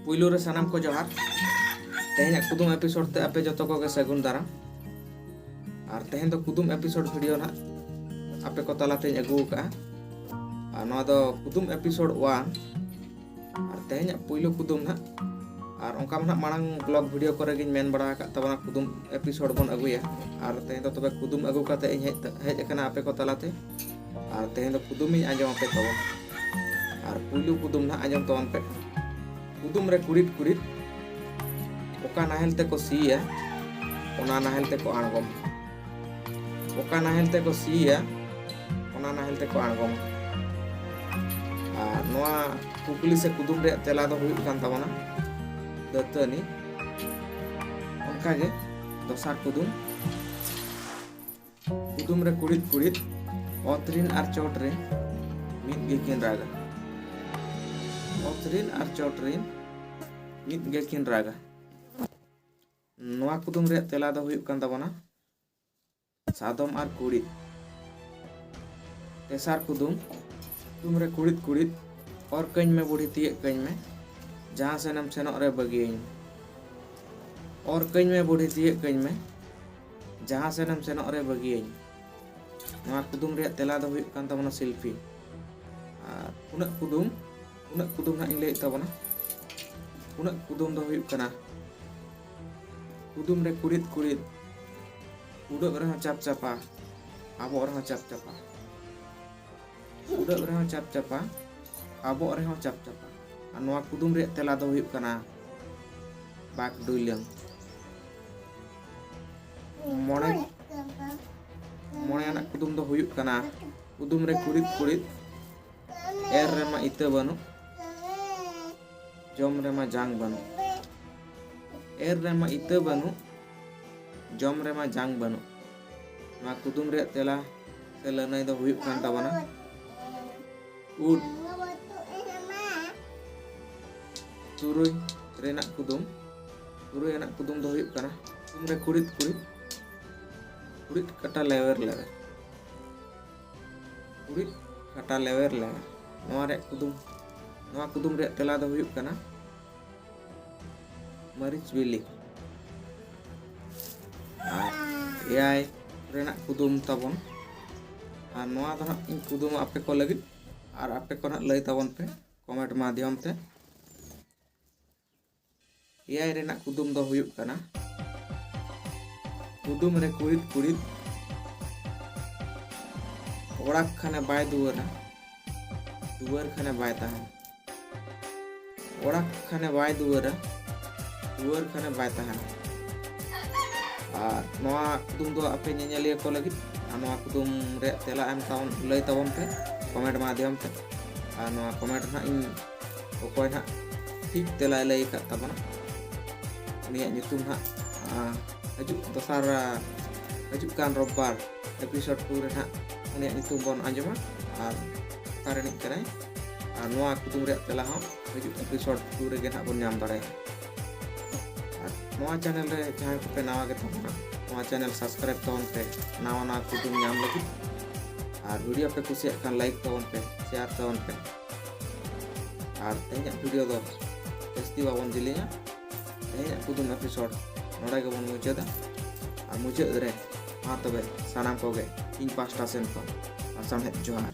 पुइलो रे सानाम को जोहार तेहें कुदुम एपिसोड ते आपे जतो को गे सगुन दाराम और तेहें दो कुदुम एपिसोड वीडियो ना आपे को तलाते अगू का और नवा दो कुदुम एपिसोड 1 और तेहें पुइलो कुदुम ना और उनका ना मांग ब्लॉग वीडियो करे गिन मेन बड़ा का तबना कुदुम एपिसोड बन अगुया और तेहें दो तबे कुदुम अगू काते हेज कना आपे को तलाते और तेहें दो कुदुम इ आंजम आपे तबन और पुइलो कुदुम ना आंजम तबन पे कुदुम रे कुड़ित कुड़ित ओका नाहेल ते को सिया ओना नाहेल ते को आणगम ओका नाहेल ते को सिया ओना नाहेल ते को आणगम और नोआ कुकली से कुदुम रे तेला दो हुई कान तबना दतनी उनका गे दोसार कुदुम कुदुम रे कुड़ित कुड़ित ओतरिन आर चोट रे मिद गे किन रागा ओतरिन आर चोट रे मिद गे किन रागा नोआ कुदुम रे तेला दो हुई कान तबना सादम आर कुड़ी तेसार कुदुम कुदुम रे कुड़ित कुड़ित और कहीं में बूढ़ी तिये कहीं में जहाँ से नम सेनो रे बगियन और कहीं में बूढ़ी तिये कहीं में जहाँ से नम सेनो रे बगियन नोआ कुदुम रे तेला दो हुई कान तबना शिल्पी उनक कुदुम ना इन ले तबना उनक कुदुम दो हुई कना कुदुम रे कुड़ित कुड़ित उड़क रहा चाप चापा आबो रहा चाप चापा उड़क रहा चाप चापा आबो रहा चाप चापा और नोआ कुदुम रे तेला दो हुई कना बाक डुइलंग मोणे मोणे ना कुदुम दो हुई कना कुदुम रे कुड़ित कुड़ित एर रे मा इते बनु जम रे मा जांग बनु एर रे मा इते बनु जम रे मा जांग बनु मा कुदुम रे तेला से लनई दो हुई कान तबना उड तुरुई रेना कुदुम तुरुई ना कुदुम दो हुई काना कुदुम रे कुड़ित कुड़ित कुड़ित कटा लेवर लेवर कुड़ित कटा लेवर लेवर नोआ कुदुम रे तेला दो हुई काना मरीच बिली याय रेना कुदुम तबन और नोआ दो इन कुदुम आपे को लगी और आपे को ना लई तबन पे कमेंट माध्यम ते याय रेना कुदुम दो हुई काना कुदुम रे कुड़ित कुड़ित ओड़ाक खाने बाय दुवरा दुवर खाने बाय ताहन ओड़ाक खाने बाय दुवरा दुवर खाने बाय ताहन और नोआ कुदुम दो आपे ñeñaliya को लगी नोआ कुदुम रे तेला एम तावन लई तबन पे कमेंट माध्यम ते और नोआ कमेंट ना इन ओकोय ना ठीक तेला लई का तबना उनिया nyutum ना हजू दोसार हजू कान रोबबार एपिसोड 2 रे ना उनिया nyutum बन आंजमा और कारणी कनाय और नोआ कुदुम रे तेला हो हजू एपिसोड 2 रे गे ना बन नाम दाड़े नोआ चैनल रे जहां को पे नवा गे तबना नोआ चैनल सब्सक्राइब तबन पे नवा नवा कुदुम नाम लगी और वीडियो पे कुछ कान लाइक तबन पे शेयर तबन पे और तेज वीडियो दो जस्ती बाबन जिलिया तेज कुदुम एपिसोड नोडा गे बन मुचादा और मुचाद रे मा तबे सानाम को गे इन पास्टा सेन को और सामने जोहार